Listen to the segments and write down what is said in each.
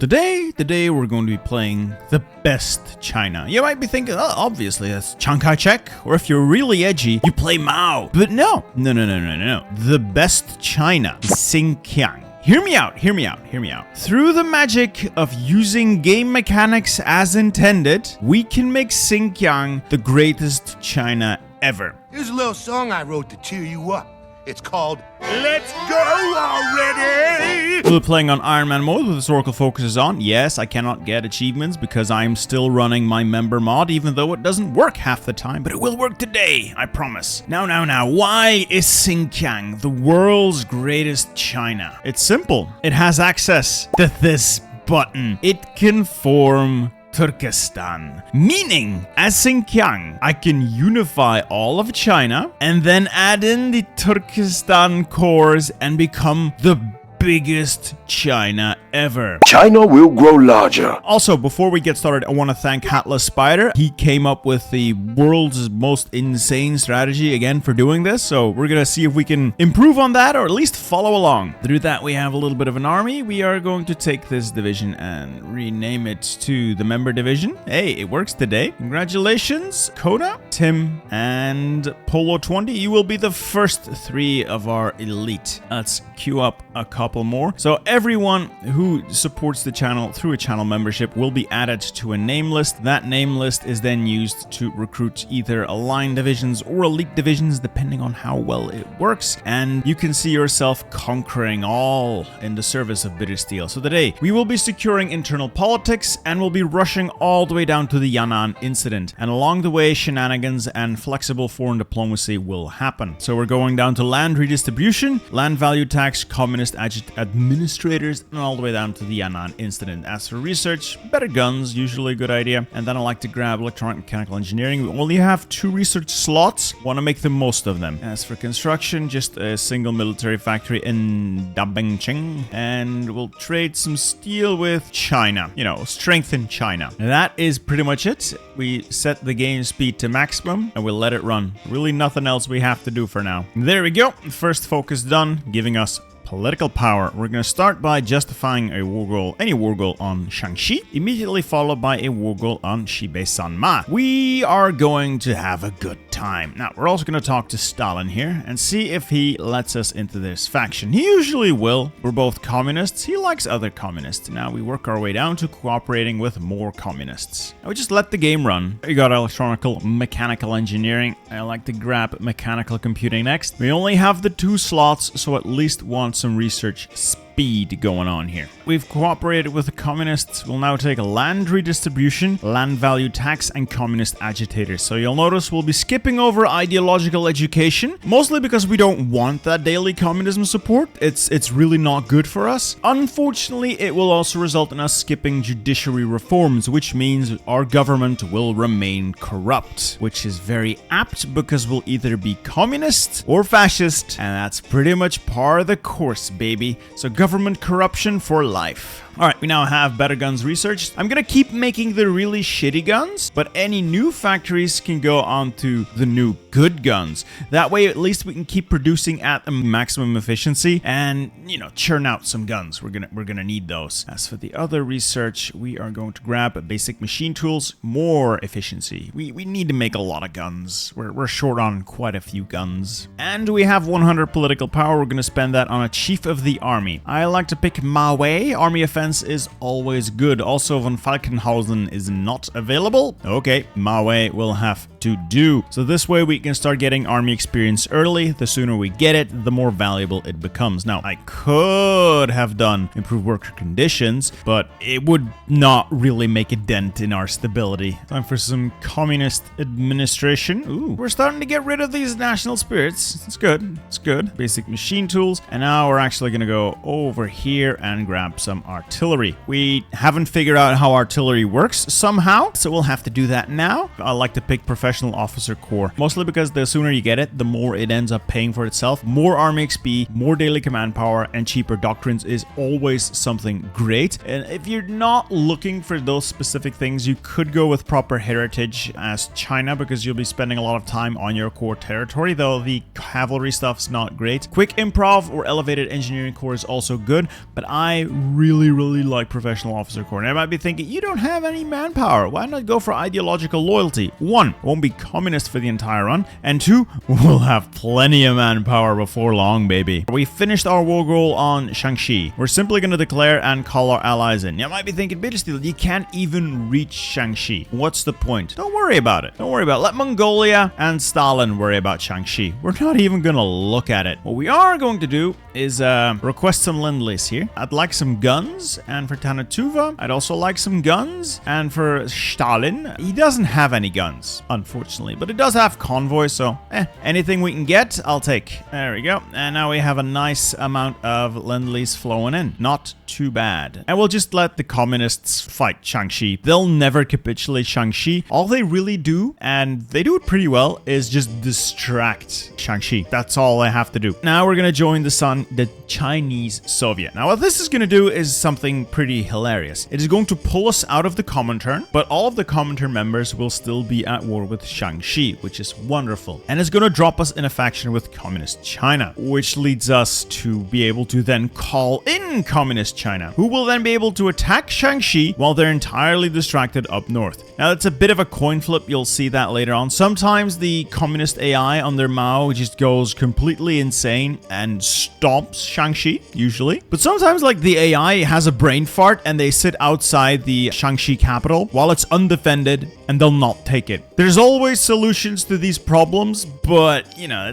today we're going to be playing the best China. You might be thinking, oh, obviously that's Chiang Kai-shek, or if you're really edgy, you play Mao. But no. The best China, Xinjiang. Hear me out. Through the magic of using game mechanics as intended, we can make Xinjiang the greatest China ever. Here's a little song I wrote to cheer you up. It's called Let's Go Already! We're playing on Iron Man mode with historical focuses on. Yes, I cannot get achievements because I'm still running my member mod, even though it doesn't work half the time, but it will work today, I promise. Now, why is Xinjiang the world's greatest China? It's simple. It has access to this button. It can form Turkestan, meaning as Xinjiang, I can unify all of China and then add in the Turkestan cores and become the biggest China ever. China will grow larger. Also, before we get started, I want to thank Hatless Spider. He came up with the world's most insane strategy again for doing this, so we're gonna see if we can improve on that or at least follow along. Through that, we have a little bit of an army. We are going to take this division and rename it to the member division. Hey, it works today. Congratulations, Koda, Tim, and Polo 20. You will be the first 3 of our elite. Let's queue up a couple more. So everyone who supports the channel through a channel membership will be added to a name list. That name list is then used to recruit either aligned divisions or elite divisions, depending on how well it works. And you can see yourself conquering all in the service of Bitter Steel. So today we will be securing internal politics and we'll be rushing all the way down to the Yan'an incident. And along the way, shenanigans and flexible foreign diplomacy will happen. So we're going down to land redistribution, land value tax, communist administrators, and all the way down to the Yan'an incident. As for research, better guns, usually a good idea. And then I like to grab electronic mechanical engineering. We only have 2 research slots. Want to make the most of them. As for construction, just a single military factory in Dabengqing. And we'll trade some steel with China. You know, strengthen China. And that is pretty much it. We set the game speed to maximum and we'll let it run. Really nothing else we have to do for now. There we go. First focus done, giving us political power. We're going to start by justifying a war goal, any war goal on Shaanxi, immediately followed by a war goal on Xibei-Sanma. We are going to have a good time. Now, we're also going to talk to Stalin here and see if he lets us into this faction. He usually will. We're both communists. He likes other communists. Now we work our way down to cooperating with more communists. Now we just let the game run. We got electronical mechanical engineering. I like to grab mechanical computing next. We only have the 2 slots, so at least want some research speed going on here. We've cooperated with the communists. We'll now take land redistribution, land value tax, and communist agitators. So you'll notice we'll be skipping over ideological education, mostly because we don't want that daily communism support. It's really not good for us. Unfortunately, it will also result in us skipping judiciary reforms, which means our government will remain corrupt, which is very apt because we'll either be communist or fascist, and that's pretty much par of the course, baby. So government corruption for life. Alright, we now have better guns researched. I'm gonna keep making the really shitty guns, but any new factories can go on to the new good guns. That way, at least we can keep producing at a maximum efficiency and, you know, churn out some guns. We're gonna need those. As for the other research, we are going to grab basic machine tools, more efficiency. We need to make a lot of guns. We're short on quite a few guns. And we have 100 political power. We're gonna spend that on a chief of the army. I like to pick Ma Wei. Army offense is always good. Also, von Falkenhausen is not available. Okay, Ma Wei will have to do. So this way we can start getting army experience early. The sooner we get it, the more valuable it becomes. Now, I could have done improved worker conditions, but it would not really make a dent in our stability. Time for some communist administration. Ooh, we're starting to get rid of these national spirits. It's good. It's good. Basic machine tools. And now we're actually going to go over here and grab some artillery. We haven't figured out how artillery works somehow, so we'll have to do that now. I like to pick professional professional officer corps, mostly because the sooner you get it, the more it ends up paying for itself. More army XP, more daily command power, and cheaper doctrines is always something great. And if you're not looking for those specific things, you could go with proper heritage as China, because you'll be spending a lot of time on your core territory, though the cavalry stuff's not great. Quick improv or elevated engineering corps is also good, but I really like professional officer corps. And I might be thinking, you don't have any manpower. Why not go for ideological loyalty? 1, won't be communist for the entire run, and 2, we'll have plenty of manpower before long, baby. We finished our war goal on Shaanxi. We're simply going to declare and call our allies in. You might be thinking, Bittersteel, you can't even reach Shaanxi. What's the point? Don't worry about it. Don't worry about it. Let Mongolia and Stalin worry about Shaanxi. We're not even going to look at it. What we are going to do is request some lend-lease here. I'd like some guns, and for Tanatuva, I'd also like some guns, and for Stalin, he doesn't have any guns, unfortunately, but it does have convoys, so anything we can get, I'll take. There we go, and now we have a nice amount of lend-lease flowing in. Not too bad. And we'll just let the communists fight Shaanxi. They'll never capitulate Shaanxi. All they really do, and they do it pretty well, is just distract Shaanxi. That's all they have to do. Now we're gonna join the Chinese Soviet. Now what this is gonna do is something pretty hilarious. It is going to pull us out of the Comintern, but all of the Comintern members will still be at war with Shaanxi, which is wonderful. And it's gonna drop us in a faction with Communist China, which leads us to be able to then call in Communist China, who will then be able to attack Shaanxi while they're entirely distracted up north. Now it's a bit of a coin flip, you'll see that later on. Sometimes the communist AI under Mao just goes completely insane and stomps Shaanxi, usually. But sometimes like the AI has a brain fart and they sit outside the Shaanxi capital while it's undefended and they'll not take it. There's always solutions to these problems, but you know,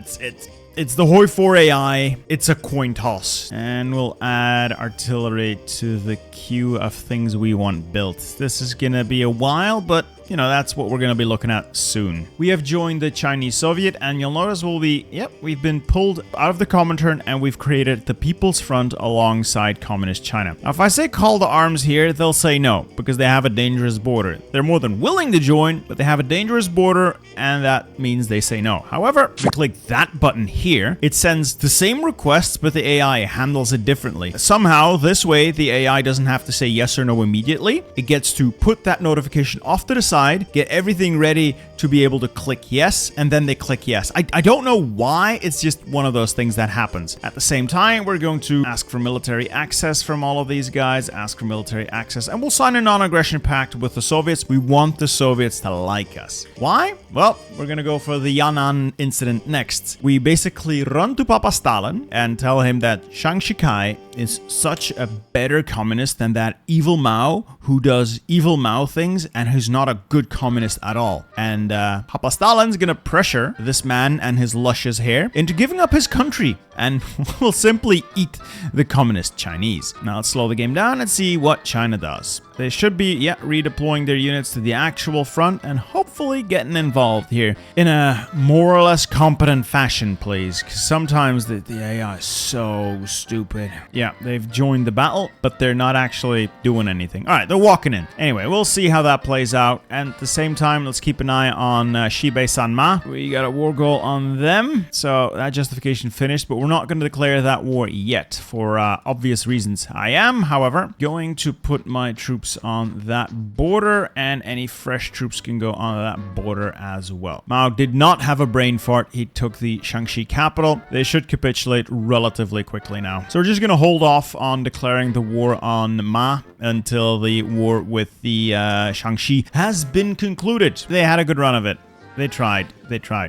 it's the Hoi 4 AI. It's a coin toss. And we'll add artillery to the queue of things we want built. This is gonna be a while, but you know, that's what we're going to be looking at soon. We have joined the Chinese Soviet, and you'll notice we've been pulled out of the Comintern, and we've created the People's Front alongside Communist China. Now, if I say call to arms here, they'll say no, because they have a dangerous border. They're more than willing to join, but they have a dangerous border, and that means they say no. However, if we click that button here, it sends the same requests, but the AI handles it differently. Somehow, this way, the AI doesn't have to say yes or no immediately. It gets to put that notification off to the side, get everything ready to be able to click yes, and then they click yes. I don't know why, it's just one of those things that happens. At the same time, we're going to ask for military access from all of these guys, ask for military access, and we'll sign a non-aggression pact with the Soviets. We want the Soviets to like us. Why? Well, we're gonna go for the Yan'an incident next. We basically run to Papa Stalin and tell him that Chiang Kai is such a better communist than that evil Mao who does evil Mao things and who's not a good communist at all. And Papa Stalin's gonna pressure this man and his luscious hair into giving up his country and will simply eat the communist Chinese. Now let's slow the game down and see what China does. They should be, redeploying their units to the actual front and hopefully getting involved here in a more or less competent fashion, please. Because sometimes the AI is so stupid. Yeah, they've joined the battle, but they're not actually doing anything. All right, they're walking in. Anyway, we'll see how that plays out. And at the same time, let's keep an eye on Xibei Sanma. We got a war goal on them. So that justification finished, but we're not going to declare that war yet for obvious reasons. I am, however, going to put my troops on that border, and any fresh troops can go on that border as well. Mao did not have a brain fart. He took the Shaanxi capital. They should capitulate relatively quickly now. So we're just going to hold off on declaring the war on Ma until the war with the Shaanxi has been concluded. They had a good run of it. They tried.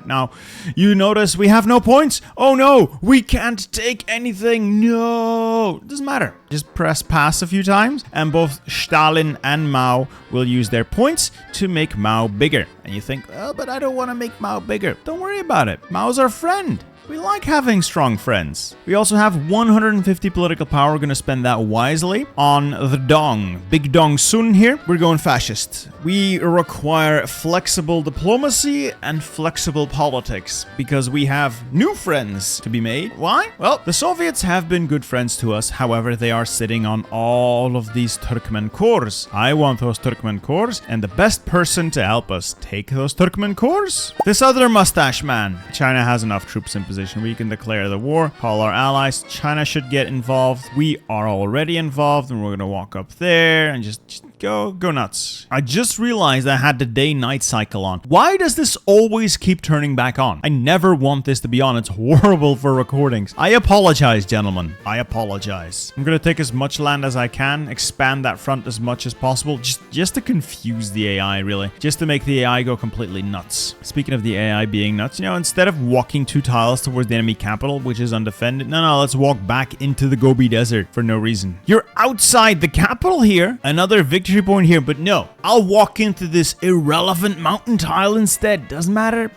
Now, you notice we have no points. Oh no, we can't take anything. No, it doesn't matter. Just press pass a few times and both Stalin and Mao will use their points to make Mao bigger. And you think, oh, but I don't want to make Mao bigger. Don't worry about it. Mao's our friend. We like having strong friends. We also have 150 political power. We're going to spend that wisely on the Dong. Big Dong Sun here. We're going fascist. We require flexible diplomacy and flexible politics because we have new friends to be made. Why? Well, the Soviets have been good friends to us. However, they are sitting on all of these Turkmen cores. I want those Turkmen cores, and the best person to help us take those Turkmen cores? This other mustache man. China has enough troops in position. We can declare the war, call our allies. China should get involved. We are already involved, and we're going to walk up there and just go nuts. I just realized I had the day-night cycle on. Why does this always keep turning back on? I never want this to be on. It's horrible for recordings. I apologize, gentlemen. I apologize. I'm gonna take as much land as I can, expand that front as much as possible, just to confuse the AI, really. Just to make the AI go completely nuts. Speaking of the AI being nuts, you know, instead of walking 2 tiles towards the enemy capital, which is undefended, no, let's walk back into the Gobi Desert for no reason. You're outside the capital here. Another victory point here, but no, I'll walk into this irrelevant mountain tile instead. Doesn't matter.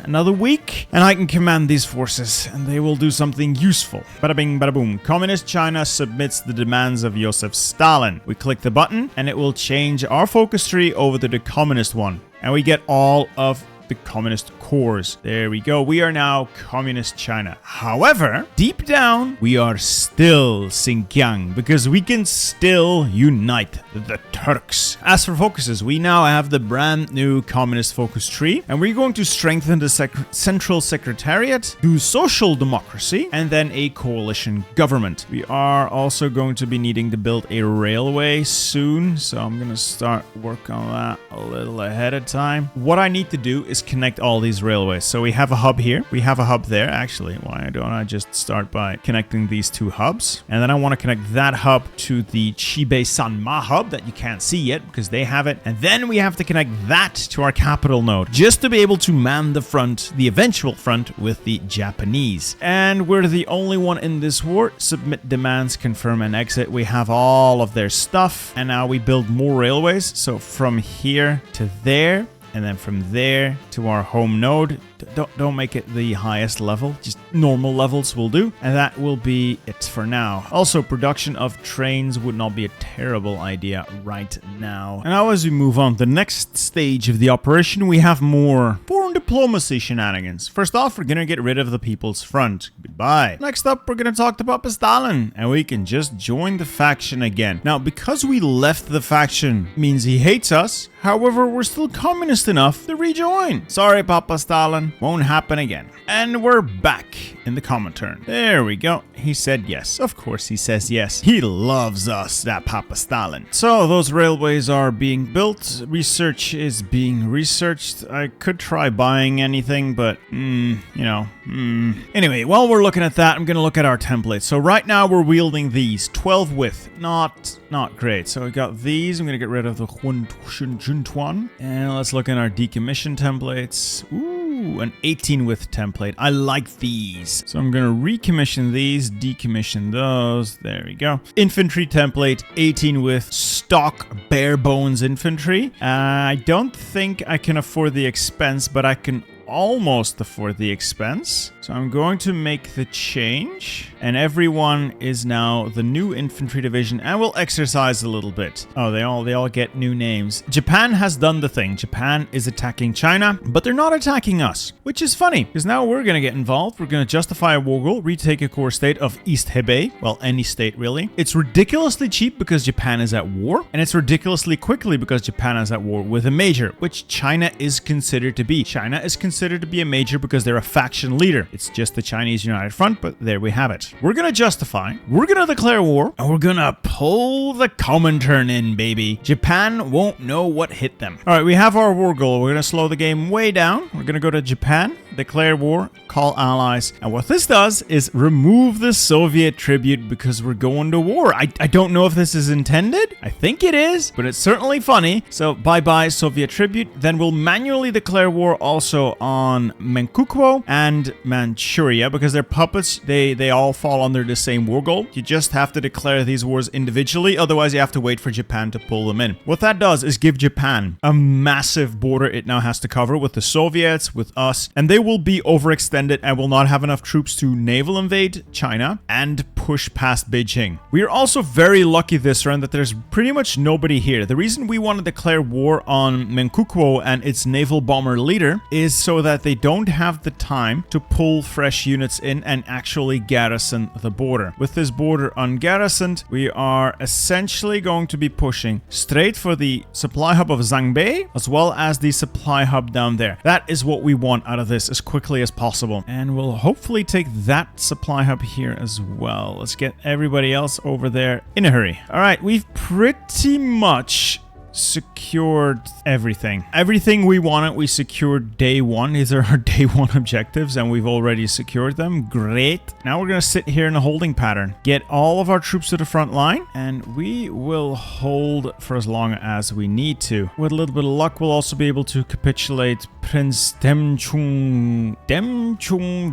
Another week and I can command these forces and they will do something useful. Bada bing, bada boom. Communist China submits the demands of Joseph Stalin. We click the button and it will change our focus tree over to the communist one, and we get all of the communist cores. There we go. We are now communist China. However, deep down, we are still Xinjiang because we can still unite the Turks. As for focuses, we now have the brand new communist focus tree, and we're going to strengthen the central secretariat, do social democracy, and then a coalition government. We are also going to be needing to build a railway soon, so I'm going to start work on that a little ahead of time. What I need to do is connect all these railways. So we have a hub here. We have a hub there. Actually, why don't I just start by connecting these 2 hubs? And then I want to connect that hub to the Chibe-Sanma hub that you can't see yet because they have it. And then we have to connect that to our capital node just to be able to man the front, the eventual front with the Japanese. And we're the only one in this war. Submit demands, confirm and exit. We have all of their stuff. And now we build more railways. So from here to there, and then from there to our home node. Don't make it the highest level, just normal levels will do, and that will be it for now. Also, production of trains would not be a terrible idea right now. And now as we move on to the next stage of the operation, we have more foreign diplomacy shenanigans. First off, we're gonna get rid of the People's Front. Goodbye. Next up, we're gonna talk to Papa Stalin, and we can just join the faction again. Now, because we left the faction means he hates us. However, we're still communist enough to rejoin. Sorry, Papa Stalin. Won't happen again. And we're back in the Comintern. There we go. He said yes. Of course he says yes. He loves us, that Papa Stalin. So those railways are being built. Research is being researched. I could try buying anything, but Anyway, while we're looking at that, I'm going to look at our templates. So right now we're wielding these. 12 width. Not great. So we got these. I'm going to get rid of the Juntuan. And let's look at our decommission templates. Ooh, an 18 width template. I like these. So I'm going to recommission these, decommission those. There we go. Infantry template, 18 width, stock bare bones infantry. I don't think I can afford the expense, but I can almost afford the expense. So I'm going to make the change, and everyone is now the new infantry division, and we'll exercise a little bit. Oh, they all get new names. Japan has done the thing. Japan is attacking China, but they're not attacking us, which is funny because now we're going to get involved. We're going to justify a war goal, retake a core state of East Hebei. Well, any state really. It's ridiculously cheap because Japan is at war, and it's ridiculously quickly because Japan is at war with a major, which China is considered to be. China is considered to be a major because they're a faction leader. It's just the Chinese United Front, but there we have it. We're gonna justify, we're gonna declare war, and we're gonna pull the Comintern in, baby. Japan won't know what hit them. All right, we have our war goal. We're gonna slow the game way down. We're gonna go to Japan, declare war, call allies, and what this does is remove the Soviet tribute because we're going to war. I don't know if this is intended. I think it is, but it's certainly funny. So bye-bye Soviet tribute. Then we'll manually declare war also on Manchukuo and Manchuria because they're puppets. They all fall under the same war goal. You just have to declare these wars individually, otherwise you have to wait for Japan to pull them in. What that does is give Japan a massive border it now has to cover with the Soviets, with us, and they will be overextended and will not have enough troops to naval invade China and push past Beijing. We are also very lucky this round that there's pretty much nobody here. The reason we want to declare war on Menkukuo and its naval bomber leader is so that they don't have the time to pull fresh units in and actually garrison the border. With this border ungarrisoned, we are essentially going to be pushing straight for the supply hub of Zhangbei as well as the supply hub down there. That is what we want out of this as quickly as possible. And we'll hopefully take that supply hub here as well. Let's get everybody else over there in a hurry. All right, we've pretty much secured everything. Everything we wanted, we secured day one. These are our day one objectives, and we've already secured them. Great. Now we're going to sit here in a holding pattern. Get all of our troops to the front line, and we will hold for as long as we need to. With a little bit of luck, we'll also be able to capitulate Prince Demchung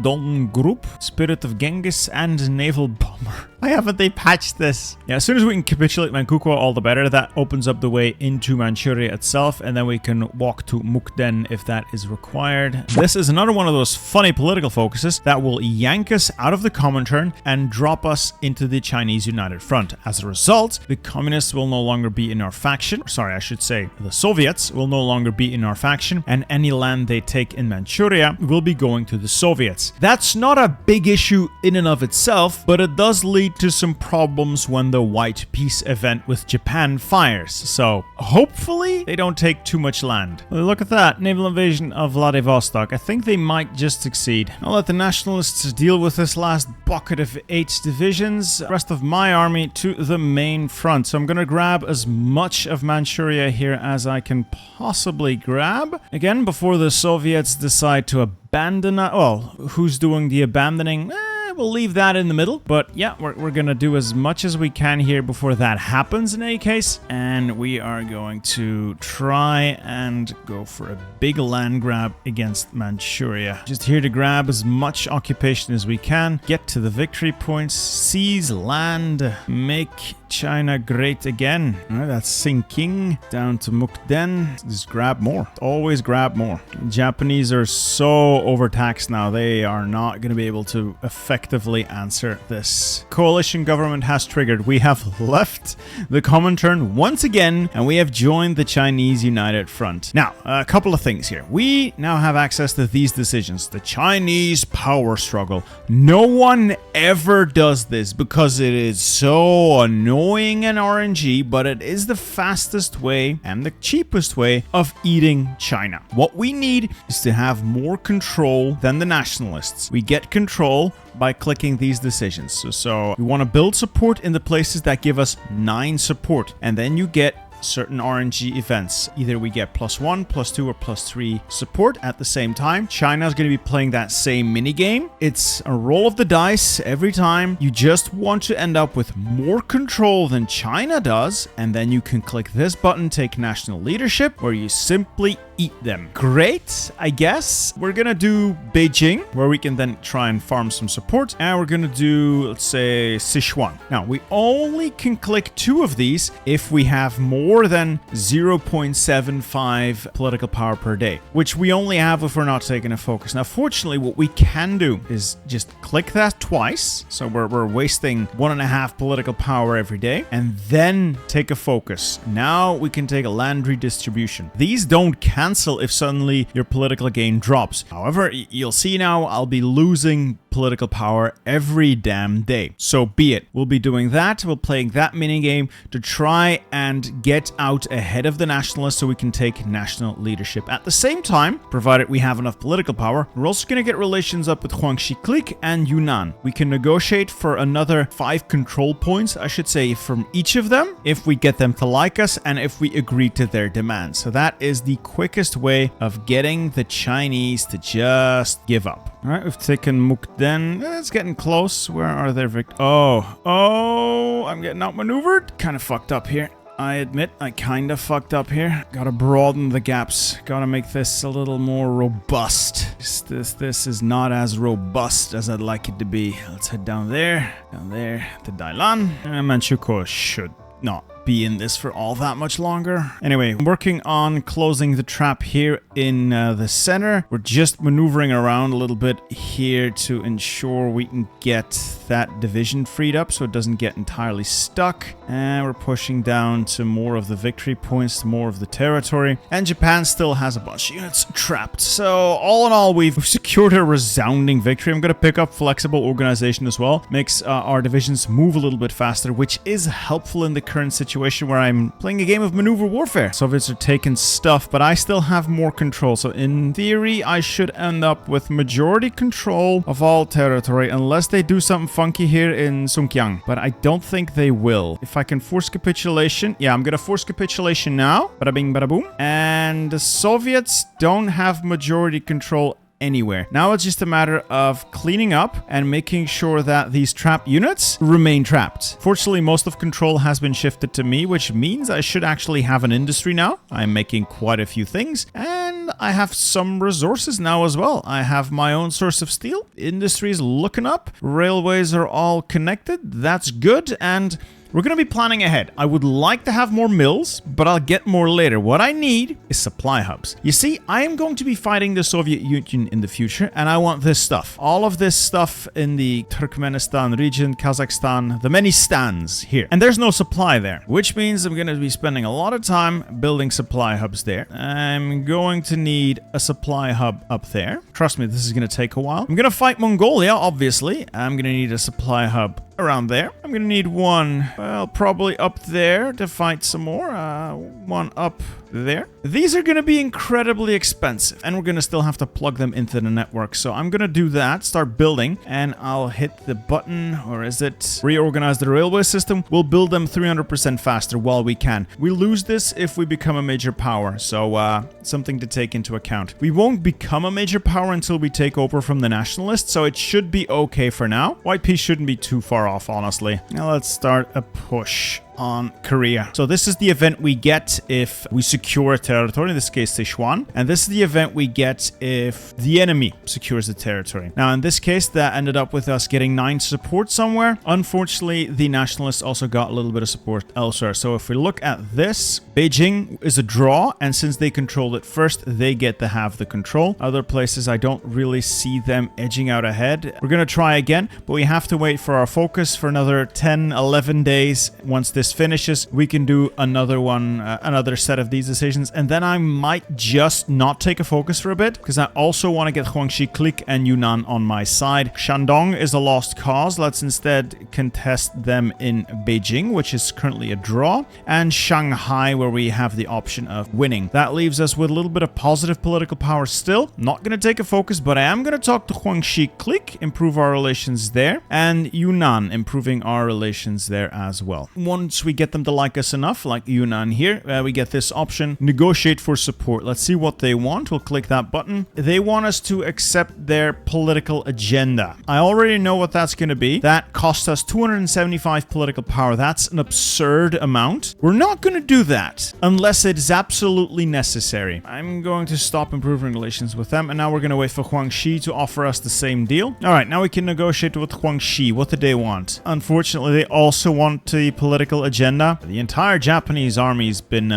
Dong Group, Spirit of Genghis, and Naval Bomber. Why haven't they patched this? Yeah, as soon as we can capitulate Manchukuo, all the better. That opens up the way into Manchuria itself, and then we can walk to Mukden if that is required. This is another one of those funny political focuses that will yank us out of the Comintern and drop us into the Chinese United Front. As a result, the Communists will no longer be in our faction. Sorry, I should say the Soviets will no longer be in our faction, and any land they take in Manchuria will be going to the Soviets. That's not a big issue in and of itself, but it does lead to some problems when the White Peace event with Japan fires. So hopefully they don't take too much land. Look at that, naval invasion of Vladivostok. I think they might just succeed. I'll let the nationalists deal with this last bucket of 8 divisions. The rest of my army to the main front. So I'm going to grab as much of Manchuria here as I can possibly grab. Again, before the Soviets decide to abandon... well, who's doing the abandoning? We'll leave that in the middle, but yeah, we're gonna do as much as we can here before that happens in any case, and we are going to try and go for a big land grab against Manchuria. Just here to grab as much occupation as we can, get to the victory points, seize land, make China great again. All right, that's sinking down to Mukden. Just grab more. Always grab more. Japanese are so overtaxed now. They are not going to be able to effectively answer this. Coalition government has triggered. We have left the Comintern once again, and we have joined the Chinese United Front. Now, a couple of things here. We now have access to these decisions. The Chinese power struggle. No one ever does this because it is so annoying and RNG, but it is the fastest way and the cheapest way of eating China. What we need is to have more control than the nationalists. We get control by clicking these decisions. So we want to build support in the places that give us 9 support, and then you get certain RNG events. Either we get +1, +2, or +3 support at the same time. China is going to be playing that same mini game. It's a roll of the dice every time. You just want to end up with more control than China does, and then you can click this button, take national leadership, where you simply eat them. Great, I guess. We're gonna do Beijing, where we can then try and farm some support, and we're gonna do, let's say, Sichuan. Now, we only can click 2 of these if we have more than 0.75 political power per day, which we only have if we're not taking a focus. Now, fortunately, what we can do is just click that twice, so we're wasting 1.5 political power every day, and then take a focus. Now we can take a land redistribution. These don't cancel if suddenly your political gain drops. However, you'll see now I'll be losing political power every damn day. So be it. We'll be doing that. We'll playing that mini game to try and get out ahead of the nationalists so we can take national leadership. At the same time, provided we have enough political power, we're also going to get relations up with Huangshi Clique and Yunnan. We can negotiate for another 5 control points, I should say, from each of them if we get them to like us and if we agree to their demands. So that is the quickest way of getting the Chinese to just give up. All right, we've taken Mukden. It's getting close. Where are their Oh, I'm getting outmaneuvered. Kind of fucked up here. I admit, I kind of fucked up here. Gotta broaden the gaps. Gotta make this a little more robust. This is not as robust as I'd like it to be. Let's head down there to Dailan. And Manchukuo should not be in this for all that much longer. Anyway, I'm working on closing the trap here in the center. We're just maneuvering around a little bit here to ensure we can get that division freed up so it doesn't get entirely stuck. And we're pushing down to more of the victory points, to more of the territory. And Japan still has a bunch of units trapped. So all in all, we've secured a resounding victory. I'm going to pick up flexible organization as well. Makes our divisions move a little bit faster, which is helpful in the current situation where I'm playing a game of maneuver warfare. Soviets are taking stuff, but I still have more control. So in theory, I should end up with majority control of all territory unless they do something funky here in Songjiang. But I don't think they will. If I can force capitulation, yeah, I'm going to force capitulation now. Bada bing, bada boom. And the Soviets don't have majority control anywhere. Now it's just a matter of cleaning up and making sure that these trapped units remain trapped. Fortunately, most of control has been shifted to me, which means I should actually have an industry now. I'm making quite a few things, and I have some resources now as well. I have my own source of steel. Industry's looking up. Railways are all connected. That's good, and we're going to be planning ahead. I would like to have more mills, but I'll get more later. What I need is supply hubs. You see, I am going to be fighting the Soviet Union in the future, and I want this stuff. All of this stuff in the Turkmenistan region, Kazakhstan, the many stands here. And there's no supply there, which means I'm going to be spending a lot of time building supply hubs there. I'm going to need a supply hub up there. Trust me, this is going to take a while. I'm going to fight Mongolia, obviously. I'm going to need a supply hub around there. I'm gonna need one, well, probably up there to fight some more. One up there. These are gonna be incredibly expensive, and we're gonna still have to plug them into the network. So I'm gonna do that, start building, and I'll hit the button, or is it reorganize the railway system? We'll build them 300% faster while we can. We lose this if we become a major power, so something to take into account. We won't become a major power until we take over from the nationalists, so it should be okay for now. White peace shouldn't be too far off, honestly. Now let's start a push on Korea. So this is the event we get if we secure a territory, in this case Sichuan, and this is the event we get if the enemy secures the territory. Now in this case that ended up with us getting 9 support somewhere. Unfortunately, the nationalists also got a little bit of support elsewhere. So if we look at this, Beijing is a draw, and since they controlled it first, they get to have the control. Other places I don't really see them edging out ahead. We're gonna try again, but we have to wait for our focus for another 10-11 days. Once this finishes, we can do another one, another set of these decisions, and then I might just not take a focus for a bit, because I also want to get Guangxi Click and Yunnan on my side. Shandong is a lost cause. Let's instead contest them in Beijing, which is currently a draw, and Shanghai, where we have the option of winning. That leaves us with a little bit of positive political power still. Not going to take a focus, but I am going to talk to Guangxi Click, improve our relations there, and Yunnan, improving our relations there as well. Once we get them to like us enough, like Yunnan here, we get this option, negotiate for support. Let's see what they want. We'll click that button. They want us to accept their political agenda. I already know what that's going to be. That costs us 275 political power. That's an absurd amount. We're not going to do that unless it is absolutely necessary. I'm going to stop improving relations with them, and now we're going to wait for Guangxi to offer us the same deal. All right, now we can negotiate with Guangxi. What do they want? Unfortunately, they also want the political agenda. The entire Japanese army's been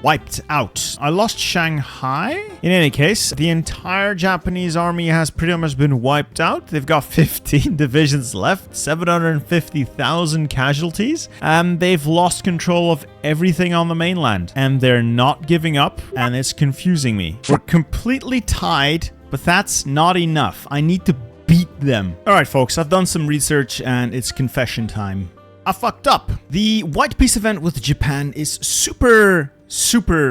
wiped out. I lost Shanghai. In any case, the entire Japanese army has pretty much been wiped out. They've got 15 divisions left, 750,000 casualties, and they've lost control of everything on the mainland. And they're not giving up, and it's confusing me. We're completely tied, but that's not enough. I need to beat them. All right, folks, I've done some research, and it's confession time. I fucked up. The White Peace event with Japan is super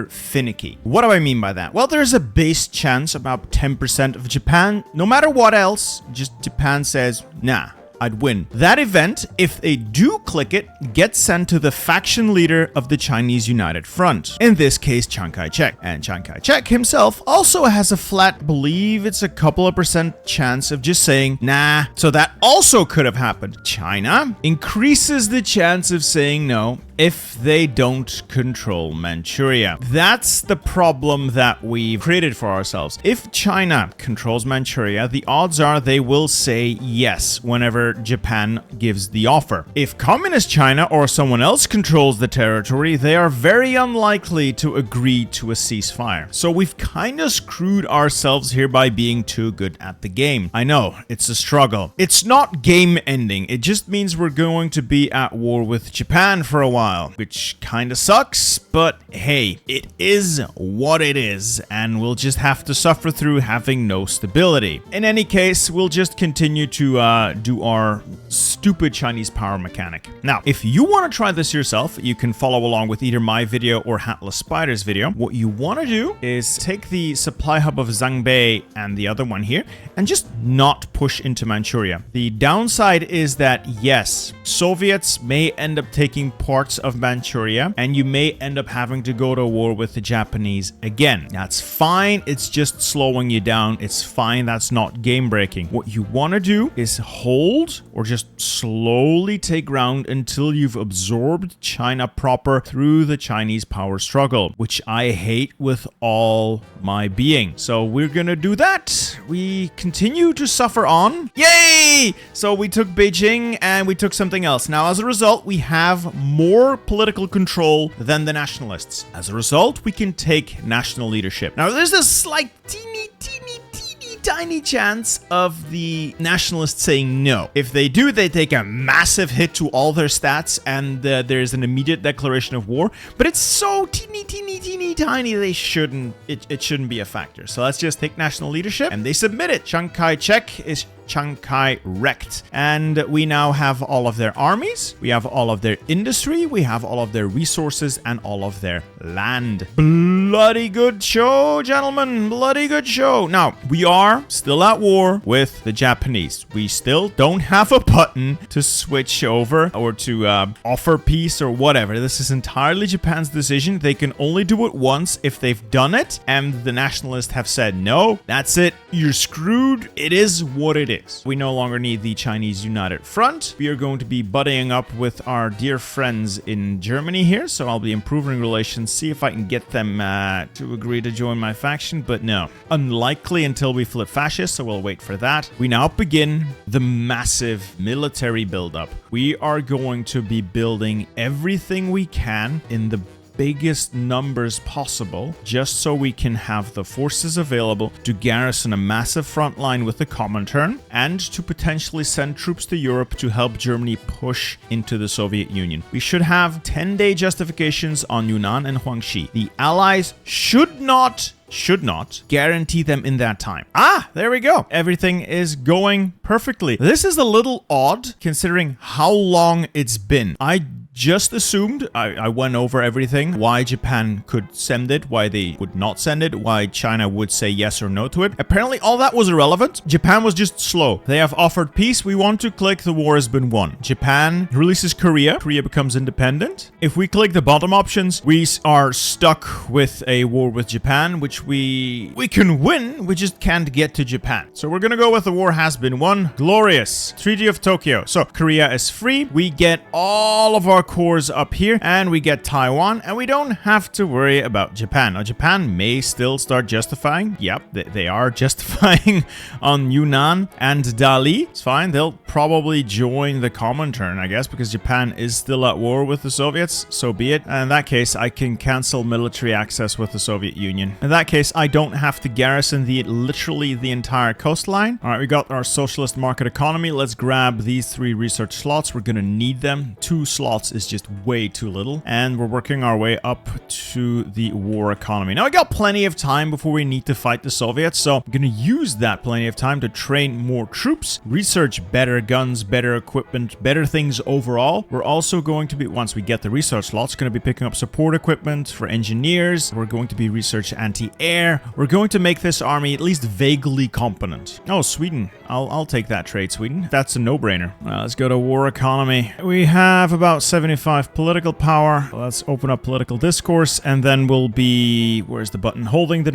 finicky. What do I mean by that? Well, there's a base chance, about 10% of Japan, no matter what else, just Japan says, nah, I'd win. That event, if they do click it, gets sent to the faction leader of the Chinese United Front. In this case, Chiang Kai-shek. And Chiang Kai-shek himself also has a flat, believe it's a couple of % chance of just saying, nah. So that also could have happened. China increases the chance of saying no if they don't control Manchuria. That's the problem that we've created for ourselves. If China controls Manchuria, the odds are they will say yes whenever Japan gives the offer. If Communist China or someone else controls the territory, they are very unlikely to agree to a ceasefire. So we've kind of screwed ourselves here by being too good at the game. I know, it's a struggle. It's not game ending. It just means we're going to be at war with Japan for a while, which kind of sucks, but hey, it is what it is, and we'll just have to suffer through having no stability. In any case, we'll just continue to do our stupid Chinese power mechanic. Now, if you want to try this yourself, you can follow along with either my video or Hatless Spider's video. What you want to do is take the supply hub of Zhangbei and the other one here, and just not push into Manchuria. The downside is that, yes, Soviets may end up taking parts of Manchuria, and you may end up having to go to war with the Japanese again. That's fine. It's just slowing you down. It's fine. That's not game breaking. What you want to do is hold or just slowly take ground until you've absorbed China proper through the Chinese power struggle, which I hate with all my being. So we're gonna do that. We continue to suffer on. Yay! So we took Beijing and we took something else. Now, as a result, we have more political control than the nationalists. As a result, we can take national leadership. Now, there's this slight teeny tiny chance of the nationalists saying no. If they do, they take a massive hit to all their stats, and there's an immediate declaration of war. But it's so teeny tiny, they shouldn't. It shouldn't be a factor. So let's just take national leadership, and they submit it. Chiang Kai-shek is Chiang Kai wrecked. And we now have all of their armies, we have all of their industry, we have all of their resources, and all of their land. Bloody good show, gentlemen. Bloody good show. Now, we are still at war with the Japanese. We still don't have a button to switch over or to offer peace or whatever. This is entirely Japan's decision. They can only do it once. If they've done it and the nationalists have said no, that's it. You're screwed. It is what it is. We no longer need the Chinese United Front. We are going to be buddying up with our dear friends in Germany here, so I'll be improving relations, see if I can get them to agree to join my faction, but no. Unlikely until we flip fascist, so we'll wait for that. We now begin the massive military buildup. We are going to be building everything we can in the biggest numbers possible, just so we can have the forces available to garrison a massive front line with the Comintern and to potentially send troops to Europe to help Germany push into the Soviet Union. We should have 10-day justifications on Yunnan and Huangxi. The Allies should not guarantee them in that time. Ah, there we go. Everything is going perfectly. This is a little odd considering how long it's been. I just assumed, I went over everything, why Japan could send it, why they would not send it, why China would say yes or no to it. Apparently all that was irrelevant. Japan was just slow. They have offered peace. We want to click the war has been won. Japan releases Korea. Korea becomes independent. If we click the bottom options, we are stuck with a war with Japan, which we can win. We just can't get to Japan. So we're gonna go with the war has been won. Glorious. Treaty of Tokyo. So Korea is free. We get all of our cores up here, and we get Taiwan, and we don't have to worry about Japan. Now, Japan may still start justifying. Yep, they are justifying on Yunnan and Dali. It's fine. They'll probably join the Comintern, I guess, because Japan is still at war with the Soviets. So be it. And in that case, I can cancel military access with the Soviet Union. In that case, I don't have to garrison literally the entire coastline. All right, we got our socialist market economy. Let's grab these 3 research slots. We're gonna need them. 2 slots is just way too little, and we're working our way up to the war economy. Now, I got plenty of time before we need to fight the Soviets, so I'm gonna use that plenty of time to train more troops, research better guns, better equipment, better things overall. We're also going to be, once we get the research slots, going to be picking up support equipment for engineers. We're going to be research anti-air. We're going to make this army at least vaguely competent. Oh, Sweden. I'll take that trade, Sweden. That's a no-brainer. Let's go to war economy. We have about 7 75 political power. Let's open up political discourse, and then we'll be, where's the button, holding the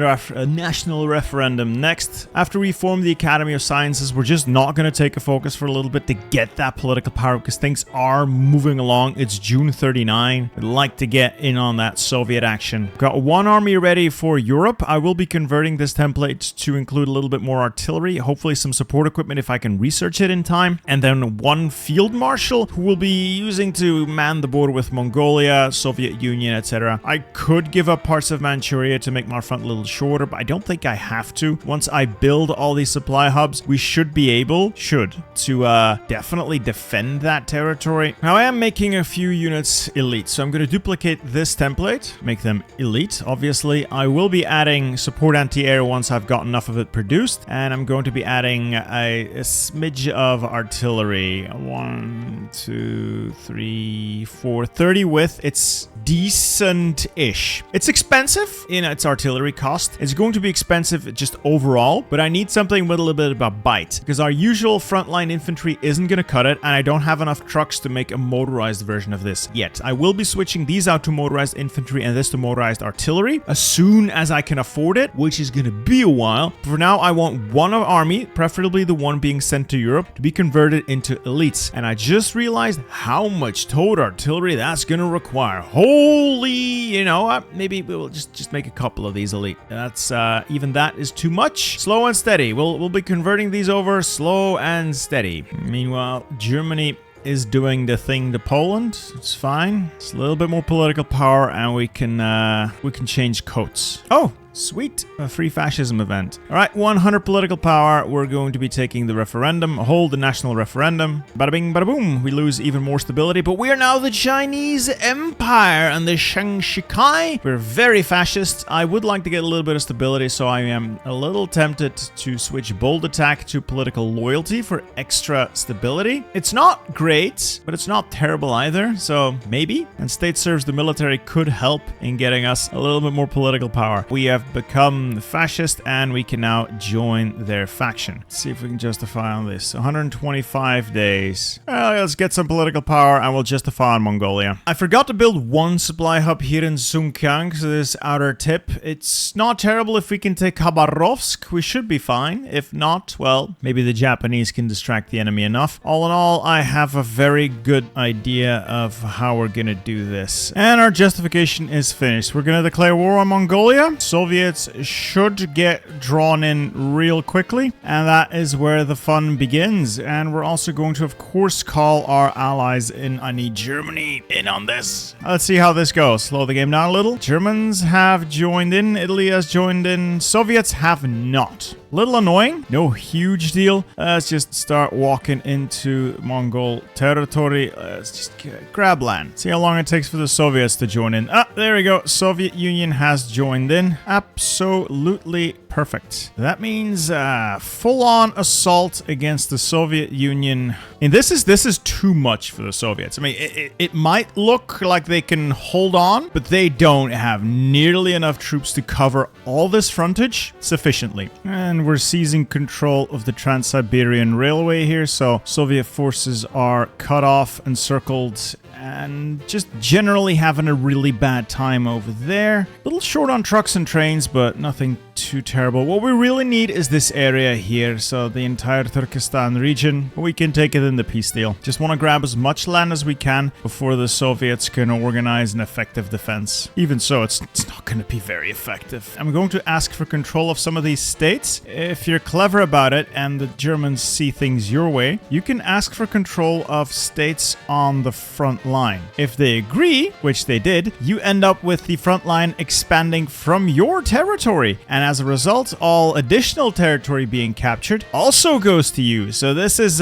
national referendum next. After we form the Academy of Sciences, we're just not going to take a focus for a little bit to get that political power because things are moving along. It's June 39. I'd like to get in on that Soviet action. Got one army ready for Europe. I will be converting this template to include a little bit more artillery, hopefully some support equipment if I can research it in time, and then one field marshal who will be using to man the border with Mongolia, Soviet Union, etc. I could give up parts of Manchuria to make my front a little shorter, but I don't think I have to. Once I build all these supply hubs, we should be able, to definitely defend that territory. Now, I am making a few units elite, so I'm going to duplicate this template, make them elite, obviously. I will be adding support anti-air once I've got enough of it produced, and I'm going to be adding a smidge of artillery. 1, 2, 3, 4, 30 width. It's decent-ish. It's expensive in its artillery cost. It's going to be expensive just overall, but I need something with a little bit of a bite because our usual frontline infantry isn't going to cut it, and I don't have enough trucks to make a motorized version of this yet. I will be switching these out to motorized infantry and this to motorized artillery as soon as I can afford it, which is going to be a while. For now, I want one army, preferably the one being sent to Europe, to be converted into elites. And I just realized how much towed artillery that's going to require. Holy, you know, maybe we'll just make a couple of these elite. That's even that is too much. Slow and steady. We'll be converting these over slow and steady. Meanwhile, Germany is doing the thing to Poland. It's fine. It's a little bit more political power, and we can change coats. Oh, sweet. A free fascism event. All right, 100 political power. We're going to be taking the referendum, hold the national referendum. Bada bing, bada boom. We lose even more stability, but we are now the Chinese Empire and the Shang Shikai. We're very fascist. I would like to get a little bit of stability, so I am a little tempted to switch bold attack to political loyalty for extra stability. It's not great, but it's not terrible either, so maybe. And state serves the military could help in getting us a little bit more political power. We have become fascist, and we can now join their faction. Let's see if we can justify on this. 125 days. Let's get some political power, and we'll justify on Mongolia. I forgot to build one supply hub here in Zhongkiang, so this outer tip. It's not terrible if we can take Khabarovsk. We should be fine. If not, well, maybe the Japanese can distract the enemy enough. All in all, I have a very good idea of how we're gonna do this. And our justification is finished. We're gonna declare war on Mongolia. Soviets should get drawn in real quickly, and that is where the fun begins. And we're also going to, of course, call our allies in. I need Germany in on this. Let's see how this goes. Slow the game down a little. Germans have joined in. Italy has joined in. Soviets have not. Little annoying, no huge deal. Let's just start walking into Mongol territory. Let's just grab land. See how long it takes for the Soviets to join in. Ah, there we go. Soviet Union has joined in. Absolutely perfect. That means full-on assault against the Soviet Union. And this is too much for the Soviets. I mean, it might look like they can hold on, but they don't have nearly enough troops to cover all this frontage sufficiently. And we're seizing control of the Trans-Siberian Railway here, so Soviet forces are cut off, encircled, and just generally having a really bad time over there. A little short on trucks and trains, but nothing too terrible. What we really need is this area here, so the entire Turkestan region. We can take it in the peace deal. Just want to grab as much land as we can before the Soviets can organize an effective defense. Even so, it's not going to be very effective. I'm going to ask for control of some of these states. If you're clever about it and the Germans see things your way, you can ask for control of states on the front line. If they agree, which they did, you end up with the front line expanding from your territory, and as a result, all additional territory being captured also goes to you. So this is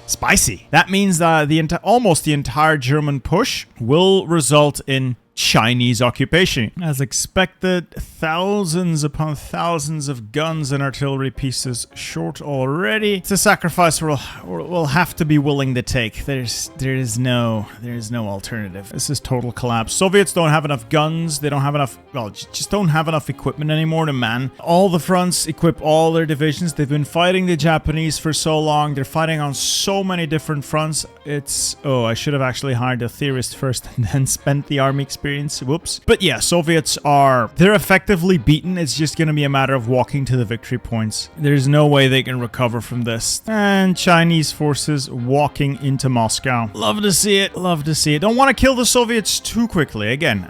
spicy. That means almost the entire German push will result in Chinese occupation. As expected, thousands upon thousands of guns and artillery pieces short already. It's a sacrifice we'll have to be willing to take. There is no alternative. This is total collapse. Soviets don't have enough guns. They don't have enough, well, just don't have enough equipment anymore to man all the fronts, equip all their divisions. They've been fighting the Japanese for so long. They're fighting on so many different fronts. Oh, I should have actually hired a theorist first and then spent the army experience. Whoops. But yeah, Soviets they're effectively beaten. It's just going to be a matter of walking to the victory points. There's no way they can recover from this. And Chinese forces walking into Moscow. Love to see it. Love to see it. Don't want to kill the Soviets too quickly. Again,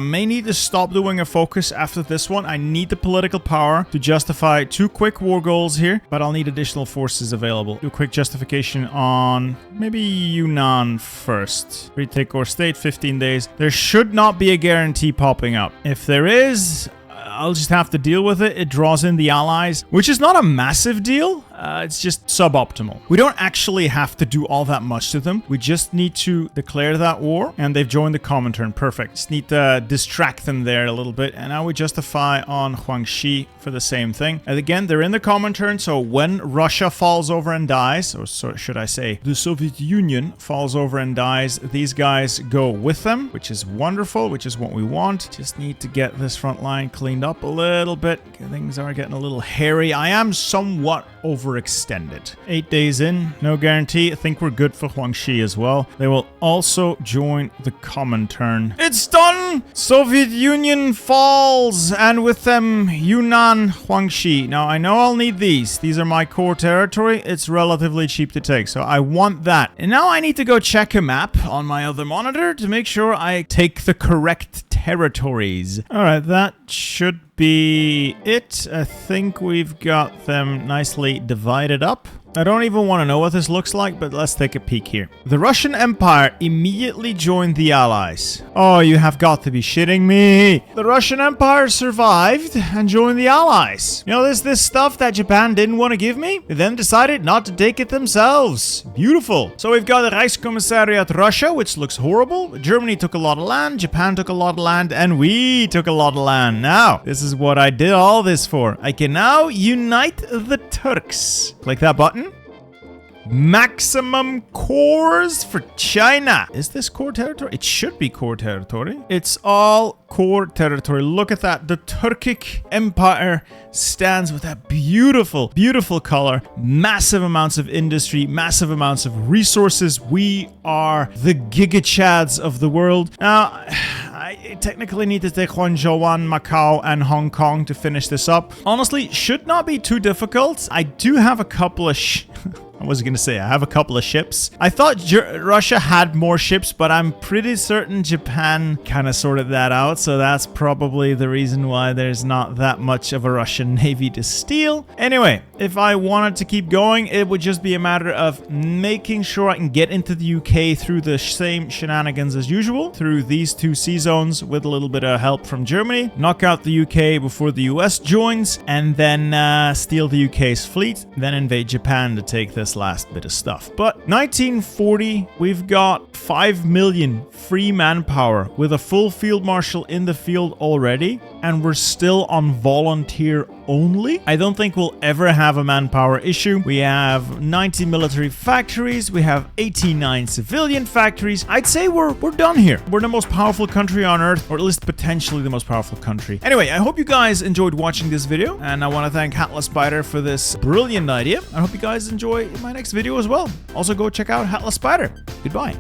may need to stop doing a focus after this one. I need the political power to justify 2 quick war goals here, but I'll need additional forces available. Do a quick justification on maybe Yunnan first. Retake or state, 15 days. There should not be a guarantee popping up. If there is, I'll just have to deal with it. It draws in the allies, which is not a massive deal. It's just suboptimal. We don't actually have to do all that much to them. We just need to declare that war, and they've joined the Comintern. Perfect. Just need to distract them there a little bit, and now we justify on Huangxi for the same thing. And again, they're in the Comintern, so when Russia falls over and dies, or so should I say, the Soviet Union falls over and dies, these guys go with them, which is wonderful, which is what we want. Just need to get this front line cleaned up a little bit. Things are getting a little hairy. I am somewhat overextended. 8 days in, no guarantee. I think we're good for Huangxi as well. They will also join the Comintern. It's done! Soviet Union falls, and with them, Yunnan, Huangxi. Now, I know I'll need these. These are my core territory. It's relatively cheap to take, so I want that. And now I need to go check a map on my other monitor to make sure I take the correct territories. All right, that should be it. I think we've got them nicely divided up. I don't even want to know what this looks like, but let's take a peek here. The Russian Empire immediately joined the Allies. Oh, you have got to be shitting me. The Russian Empire survived and joined the Allies. You know, this stuff that Japan didn't want to give me. They then decided not to take it themselves. Beautiful. So we've got the Reichskommissariat Russia, which looks horrible. Germany took a lot of land, Japan took a lot of land, and we took a lot of land. Now, this is what I did all this for. I can now unite the Turks. Click that button. Maximum cores for China. Is this core territory? It should be core territory. It's all core territory. Look at that. The Turkic Empire stands with that beautiful, beautiful color. Massive amounts of industry, massive amounts of resources. We are the gigachads of the world. Now, I technically need to take Guangzhou, Macau, and Hong Kong to finish this up. Honestly, should not be too difficult. I do have a couple of I was going to say, I have a couple of ships. I thought Russia had more ships, but I'm pretty certain Japan kind of sorted that out. So that's probably the reason why there's not that much of a Russian navy to steal. Anyway, if I wanted to keep going, it would just be a matter of making sure I can get into the UK through the same shenanigans as usual, through these 2 sea zones with a little bit of help from Germany, knock out the UK before the US joins, and then steal the UK's fleet, then invade Japan to take this last bit of stuff. But 1940, we've got 5 million free manpower with a full field marshal in the field already, and we're still on volunteer only. I don't think we'll ever have a manpower issue. We have 90 military factories. We have 89 civilian factories. I'd say we're done here. We're the most powerful country on Earth, or at least potentially the most powerful country. Anyway, I hope you guys enjoyed watching this video, and I want to thank Hatless Spider for this brilliant idea. I hope you guys enjoy my next video as well. Also, go check out Hatless Spider. Goodbye.